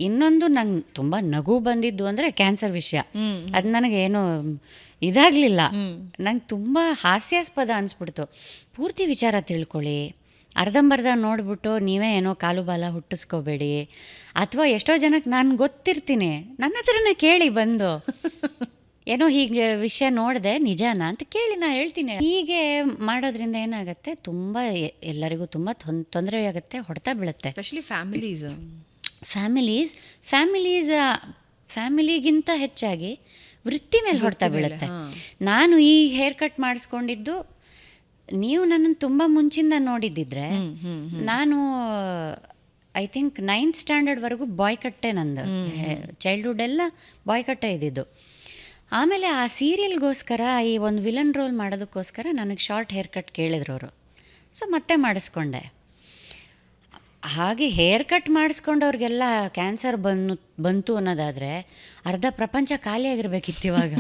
ಇನ್ನೊಂದು ನಂಗೆ ತುಂಬ ನಗು ಬಂದಿದ್ದು ಅಂದರೆ ಕ್ಯಾನ್ಸರ್ ವಿಷಯ. ಅದು ನನಗೇನು ಇದಾಗಲಿಲ್ಲ, ನಂಗೆ ತುಂಬ ಹಾಸ್ಯಾಸ್ಪದ ಅನಿಸ್ಬಿಡ್ತು. ಪೂರ್ತಿ ವಿಚಾರ ತಿಳ್ಕೊಳ್ಳಿ, ಅರ್ಧಂಬರ್ಧ ನೋಡಿಬಿಟ್ಟು ನೀವೇ ಏನೋ ಕಾಲು ಬಾಲ ಹುಟ್ಟಿಸ್ಕೋಬೇಡಿ. ಅಥವಾ ಎಷ್ಟೋ ಜನಕ್ಕೆ ನಾನು ಗೊತ್ತಿರ್ತೀನಿ, ನನ್ನ ಹತ್ರನೇ ಕೇಳಿ ಬಂದು, ಏನೋ ಹೀಗೆ ವಿಷಯ ನೋಡಿದೆ ನಿಜಾನ ಅಂತ ಕೇಳಿ ನಾ ಹೇಳ್ತೀನಿ. ಹೀಗೆ ಮಾಡೋದ್ರಿಂದ ಏನಾಗುತ್ತೆ, ತುಂಬ ಎಲ್ಲರಿಗೂ ತುಂಬ ತೊಂದರೆ ಆಗುತ್ತೆ, ಹೊಡೆತ ಬೀಳುತ್ತೆ. ಎಸ್ಪೆಷಲಿ ಫ್ಯಾಮಿಲಿಗಿಂತ ಹೆಚ್ಚಾಗಿ ವೃತ್ತಿ ಮೇಲೆ ಹೊಡೆತ ಬೀಳುತ್ತೆ. ನಾನು ಈ ಹೇರ್ ಕಟ್ ಮಾಡಿಸ್ಕೊಂಡಿದ್ದು, ನೀವು ನನ್ನನ್ನು ತುಂಬ ಮುಂಚಿಂದ ನೋಡಿದ್ದಿದ್ರೆ ನಾನು ಐ ಥಿಂಕ್ 9th ಸ್ಟ್ಯಾಂಡರ್ಡ್ವರೆಗೂ ಬಾಯ್ ಕಟ್ಟೆ, ನಂದು ಚೈಲ್ಡ್ಹುಡ್ ಎಲ್ಲ ಬಾಯ್ ಕಟ್ಟೆ ಇದ್ದಿದ್ದು. ಆಮೇಲೆ ಆ ಸೀರಿಯಲ್ಗೋಸ್ಕರ ಈ ಒಂದು ವಿಲನ್ ರೋಲ್ ಮಾಡೋದಕ್ಕೋಸ್ಕರ ನನಗೆ ಶಾರ್ಟ್ ಹೇರ್ ಕಟ್ ಕೇಳಿದ್ರು ಅವರು. ಸೊ ಮತ್ತೆ ಮಾಡಿಸ್ಕೊಂಡೆ. ಹಾಗೆ ಹೇರ್ ಕಟ್ ಮಾಡಿಸ್ಕೊಂಡವ್ರಿಗೆಲ್ಲ ಕ್ಯಾನ್ಸರ್ ಬಂತು ಅನ್ನೋದಾದರೆ ಅರ್ಧ ಪ್ರಪಂಚ ಖಾಲಿಯಾಗಿರ್ಬೇಕಿತ್ತು ಇವಾಗ.